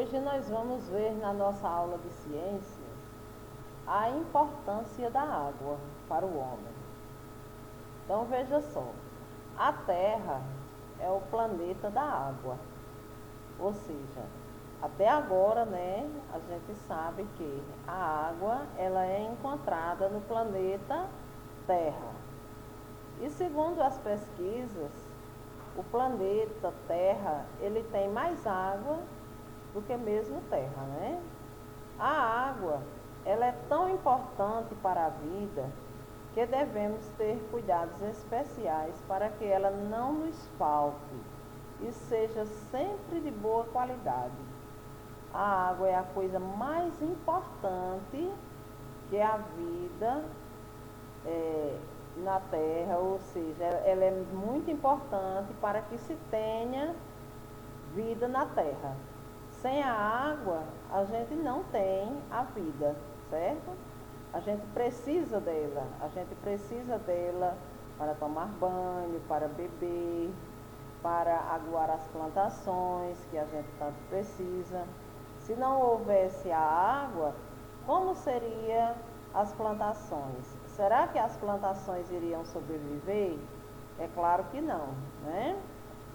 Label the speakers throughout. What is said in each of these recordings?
Speaker 1: Hoje nós vamos ver na nossa aula de ciências a importância da água para o homem. Então veja só, a Terra é o planeta da água, ou seja, até agora, a gente sabe que a água ela é encontrada no planeta Terra. E segundo as pesquisas, o planeta Terra ele tem mais água do que mesmo terra, A água, ela é tão importante para a vida que devemos ter cuidados especiais para que ela não nos falte e seja sempre de boa qualidade. A água é a coisa mais importante que a vida na terra, ou seja, ela é muito importante para que se tenha vida na terra. Sem a água, a gente não tem a vida, certo? A gente precisa dela para tomar banho, para beber, para aguar as plantações, que a gente tanto precisa. Se não houvesse a água, como seriam as plantações? Será que as plantações iriam sobreviver? É claro que não,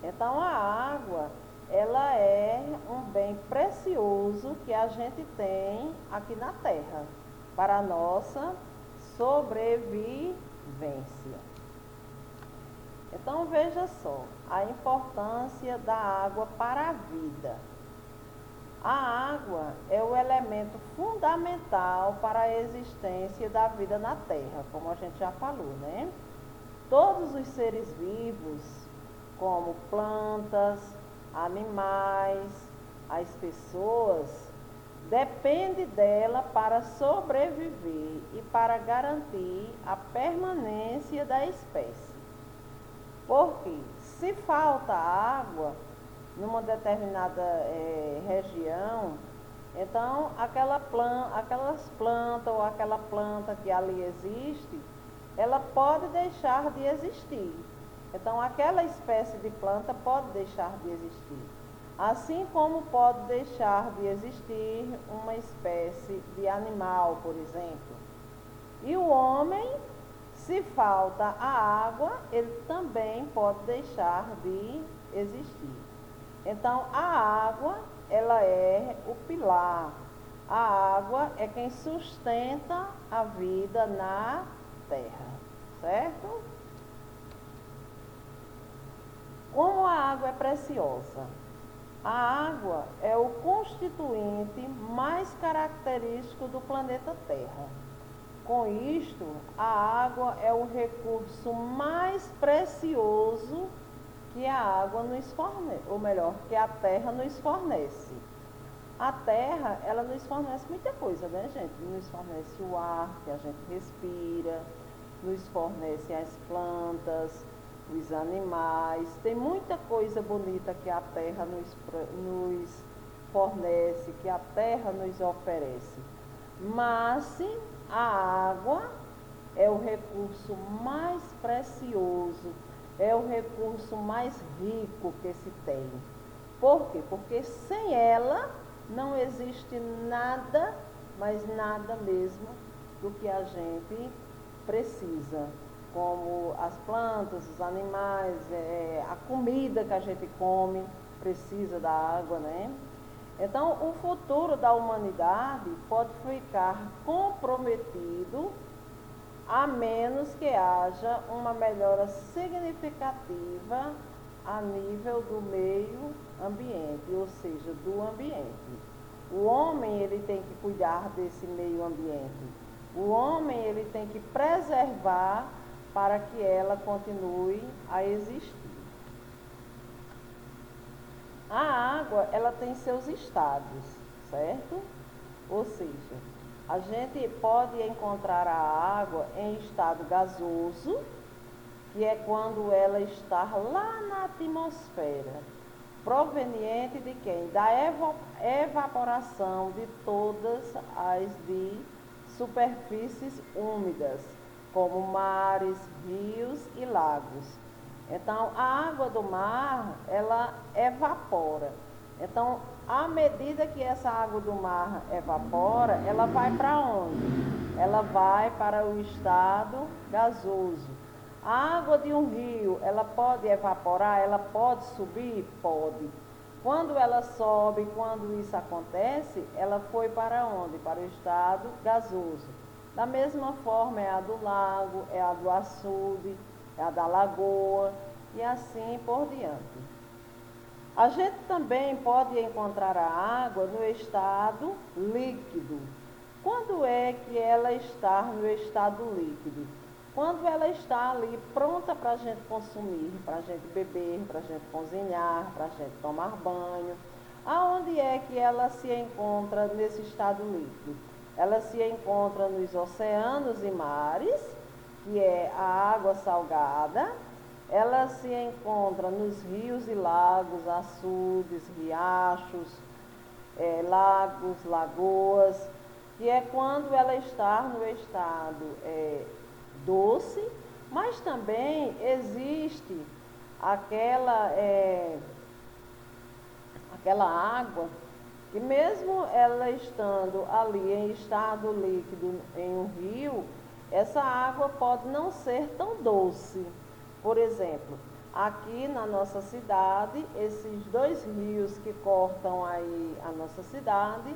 Speaker 1: Então a água ela é um bem precioso que a gente tem aqui na Terra, para a nossa sobrevivência. Então veja só, a importância da água para a vida. A água é o elemento fundamental para a existência da vida na Terra, como a gente já falou, Todos os seres vivos, como plantas, animais, as pessoas, dependem dela para sobreviver e para garantir a permanência da espécie. Porque se falta água numa determinada região, então aquelas plantas ou aquela planta que ali existe, ela pode deixar de existir. Então aquela espécie de planta pode deixar de existir. Assim como pode deixar de existir uma espécie de animal, por exemplo. E o homem, se falta a água, ele também pode deixar de existir. Então a água, ela é o pilar. A água é quem sustenta a vida na terra, certo? Como a água é preciosa? A água é o constituinte mais característico do planeta Terra. Com isto, a água é o recurso mais precioso que a água nos fornece, ou melhor, que a terra nos fornece. A terra, ela nos fornece muita coisa, gente? Nos fornece o ar que a gente respira, nos fornece as plantas, os animais. Tem muita coisa bonita que a terra nos fornece, que a terra nos oferece. Mas a água é o recurso mais precioso, é o recurso mais rico que se tem. Por quê? Porque sem ela não existe nada, mas nada mesmo do que a gente precisa, como as plantas, os animais, a comida que a gente come precisa da água, Então, o futuro da humanidade pode ficar comprometido a menos que haja uma melhora significativa a nível do meio ambiente, ou seja, do ambiente. O homem ele tem que cuidar desse meio ambiente. O homem ele tem que preservar para que ela continue a existir. A água, ela tem seus estados, certo? Ou seja, a gente pode encontrar a água em estado gasoso, que é quando ela está lá na atmosfera, proveniente de quem? Da evaporação de todas as de superfícies úmidas, como mares, rios e lagos. Então, a água do mar, ela evapora. Então, à medida que essa água do mar evapora, ela vai para onde? Ela vai para o estado gasoso. A água de um rio, ela pode evaporar, ela pode subir? Pode. Quando ela sobe, quando isso acontece, ela foi para onde? Para o estado gasoso. Da mesma forma é a do lago, é a do açude, é a da lagoa e assim por diante. A gente também pode encontrar a água no estado líquido. Quando é que ela está no estado líquido? Quando ela está ali pronta para a gente consumir, para a gente beber, para a gente cozinhar, para a gente tomar banho. Aonde é que ela se encontra nesse estado líquido? Ela se encontra nos oceanos e mares, que é a água salgada. Ela se encontra nos rios e lagos, açudes, riachos, lagos, lagoas, que é quando ela está no estado doce, mas também existe aquela água que mesmo ela estando ali em estado líquido em um rio, essa água pode não ser tão doce. Por exemplo, aqui na nossa cidade, esses dois rios que cortam aí a nossa cidade,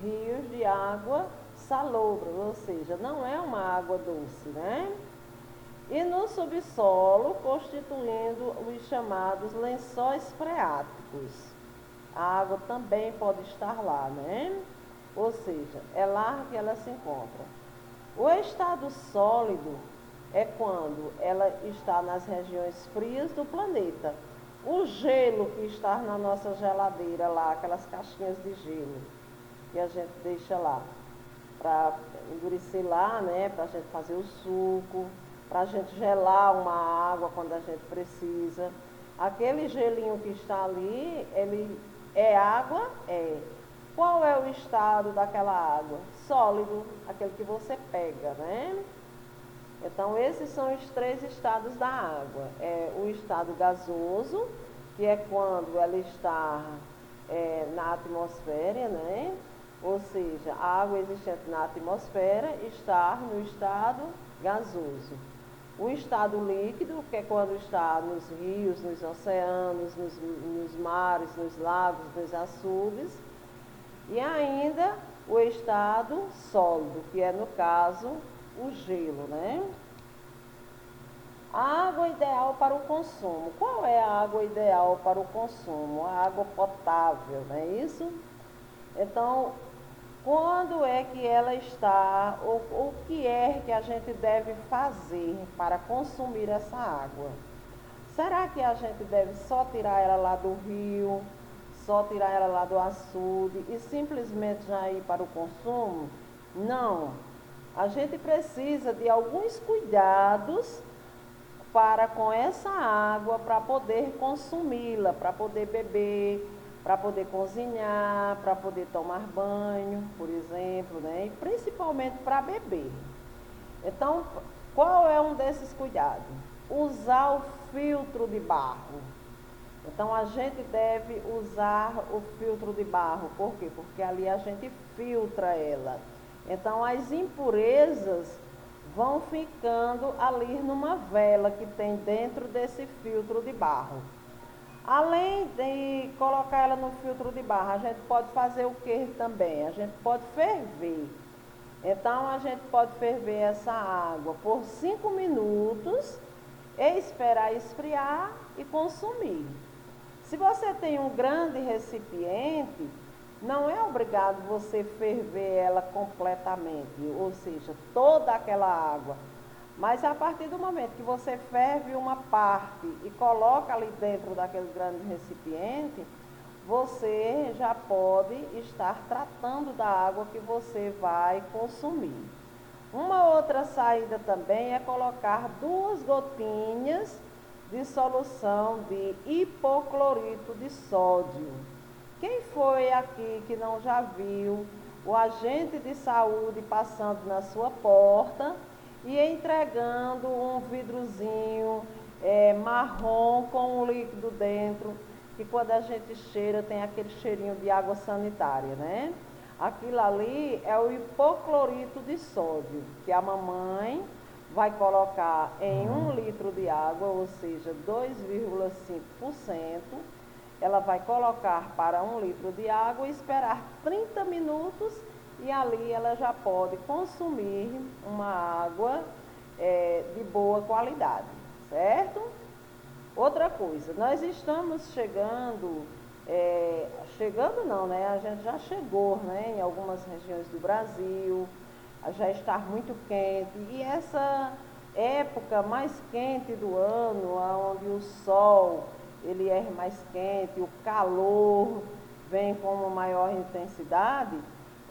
Speaker 1: rios de água salobra, ou seja, não é uma água doce, né? E no subsolo, constituindo os chamados lençóis freáticos. A água também pode estar lá, né? Ou seja, é lá que ela se encontra. O estado sólido é quando ela está nas regiões frias do planeta. O gelo que está na nossa geladeira lá, aquelas caixinhas de gelo que a gente deixa lá para endurecer lá, né? Para a gente fazer o suco, para a gente gelar uma água quando a gente precisa. Aquele gelinho que está ali, ele é água? É. Qual é o estado daquela água? Sólido, aquele que você pega, né? Então, esses são os três estados da água. É o estado gasoso, que é quando ela está na atmosfera, né? Ou seja, a água existente na atmosfera está no estado gasoso. O estado líquido, que é quando está nos rios, nos oceanos, nos mares, nos lagos, nos açudes. E ainda o estado sólido, que é, no caso, o gelo, né? A água ideal para o consumo. Qual é a água ideal para o consumo? A água potável, não é isso? Então, quando é que ela está, ou o que é que a gente deve fazer para consumir essa água? Será que a gente deve só tirar ela lá do rio, só tirar ela lá do açude e simplesmente já ir para o consumo? Não. A gente precisa de alguns cuidados para com essa água, para poder consumi-la, para poder beber, para poder cozinhar, para poder tomar banho, por exemplo, né? E principalmente para beber. Então, qual é um desses cuidados? Usar o filtro de barro. Então, a gente deve usar o filtro de barro. Por quê? Porque ali a gente filtra ela. Então, as impurezas vão ficando ali numa vela que tem dentro desse filtro de barro. Além de colocar ela no filtro de barro, a gente pode fazer o que também? A gente pode ferver. Então, a gente pode ferver essa água por 5 minutos, esperar esfriar e consumir. Se você tem um grande recipiente, não é obrigado você ferver ela completamente, ou seja, toda aquela água. Mas a partir do momento que você ferve uma parte e coloca ali dentro daquele grande recipiente, você já pode estar tratando da água que você vai consumir. Uma outra saída também é colocar 2 gotinhas de solução de hipoclorito de sódio. Quem foi aqui que não já viu o agente de saúde passando na sua porta e entregando um vidrozinho marrom com um líquido dentro, que quando a gente cheira tem aquele cheirinho de água sanitária, né? Aquilo ali é o hipoclorito de sódio, que a mamãe vai colocar em 1 litro de água, ou seja, 2,5%. Ela vai colocar para 1 litro de água e esperar 30 minutos e ali ela já pode consumir uma água de boa qualidade, certo? Outra coisa, nós estamos chegando não, né? A gente já chegou, né, em algumas regiões do Brasil, já está muito quente, e essa época mais quente do ano, onde o sol ele é mais quente, o calor vem com uma maior intensidade,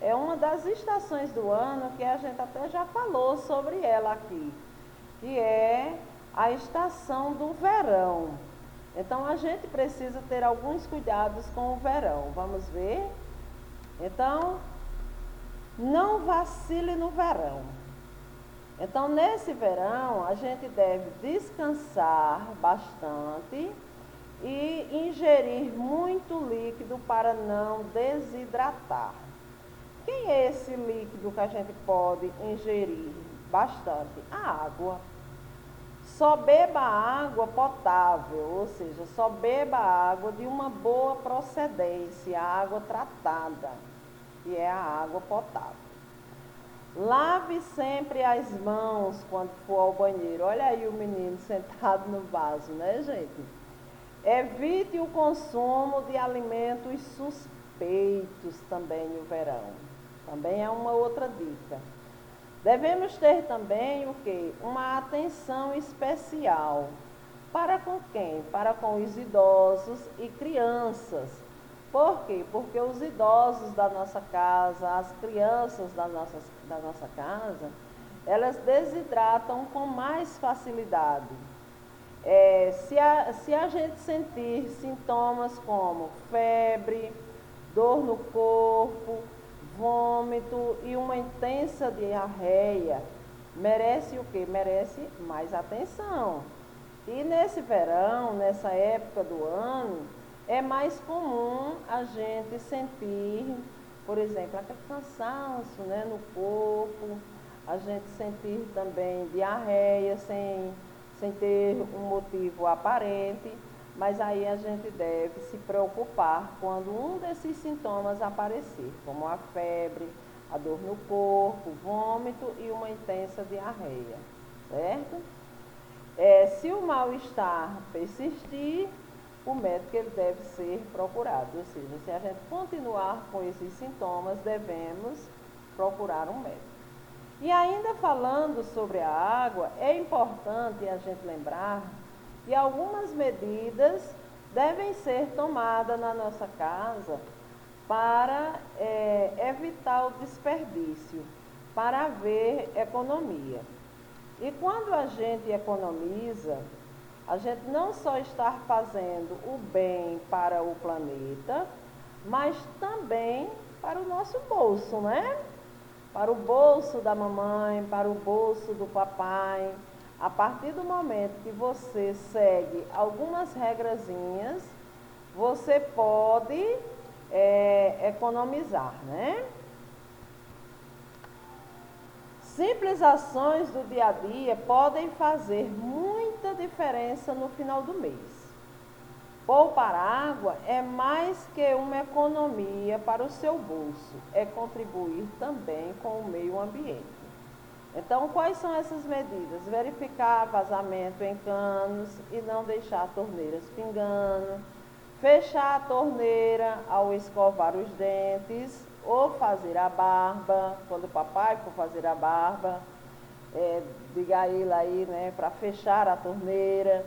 Speaker 1: é uma das estações do ano que a gente até já falou sobre ela aqui, que é a estação do verão. Então a gente precisa ter alguns cuidados com o verão. Vamos ver? Então, não vacile no verão. Então, nesse verão, a gente deve descansar bastante e ingerir muito líquido para não desidratar. Quem é esse líquido que a gente pode ingerir bastante? A água. Só beba água potável, ou seja, só beba água de uma boa procedência, água tratada, que é a água potável. Lave sempre as mãos quando for ao banheiro. Olha aí o menino sentado no vaso, né, gente? Evite o consumo de alimentos suspeitos também no verão. Também é uma outra dica. Devemos ter também o quê? Uma atenção especial. Para com quem? Para com os idosos e crianças. Por quê? Porque os idosos da nossa casa, as crianças da nossa casa, elas desidratam com mais facilidade. Se a gente sentir sintomas como febre, dor no corpo, vômito e uma intensa diarreia, merece o quê? Merece mais atenção. E nesse verão, nessa época do ano, é mais comum a gente sentir, por exemplo, aquele cansaço, né, no corpo, a gente sentir também diarreia sem ter um motivo aparente. Mas aí a gente deve se preocupar quando um desses sintomas aparecer, como a febre, a dor no corpo, vômito e uma intensa diarreia, certo? Se o mal-estar persistir, o médico ele deve ser procurado, ou seja, se a gente continuar com esses sintomas, devemos procurar um médico. E ainda falando sobre a água, é importante a gente lembrar que algumas medidas devem ser tomadas na nossa casa para evitar o desperdício, para haver economia. E quando a gente economiza, a gente não só está fazendo o bem para o planeta, mas também para o nosso bolso, né? Para o bolso da mamãe, para o bolso do papai. A partir do momento que você segue algumas regrazinhas, você pode economizar, né? Simples ações do dia a dia podem fazer muita diferença no final do mês. Poupar água é mais que uma economia para o seu bolso, é contribuir também com o meio ambiente. Então, quais são essas medidas? Verificar vazamento em canos e não deixar torneiras pingando, fechar a torneira ao escovar os dentes ou fazer a barba. Quando o papai for fazer a barba, diga a ele aí, né, para fechar a torneira.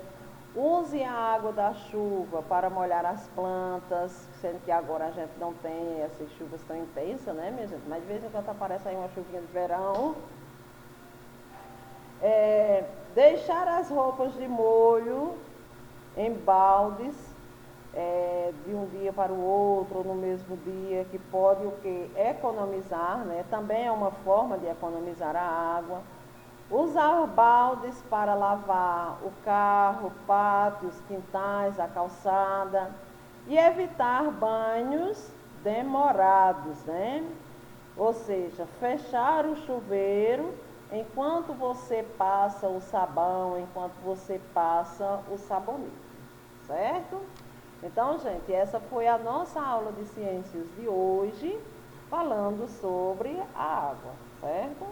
Speaker 1: Use a água da chuva para molhar as plantas, sendo que agora a gente não tem essas chuvas tão intensas, né, minha gente? Mas de vez em quando aparece aí uma chuvinha de verão. Deixar as roupas de molho em baldes, de um dia para o outro, ou no mesmo dia, que pode o quê? Economizar, né? Também é uma forma de economizar a água. Usar baldes para lavar o carro, o pátio, os quintais, a calçada. E evitar banhos demorados, né? Ou seja, fechar o chuveiro enquanto você passa o sabão, enquanto você passa o sabonete, certo? Então, gente, essa foi a nossa aula de ciências de hoje, falando sobre a água, certo?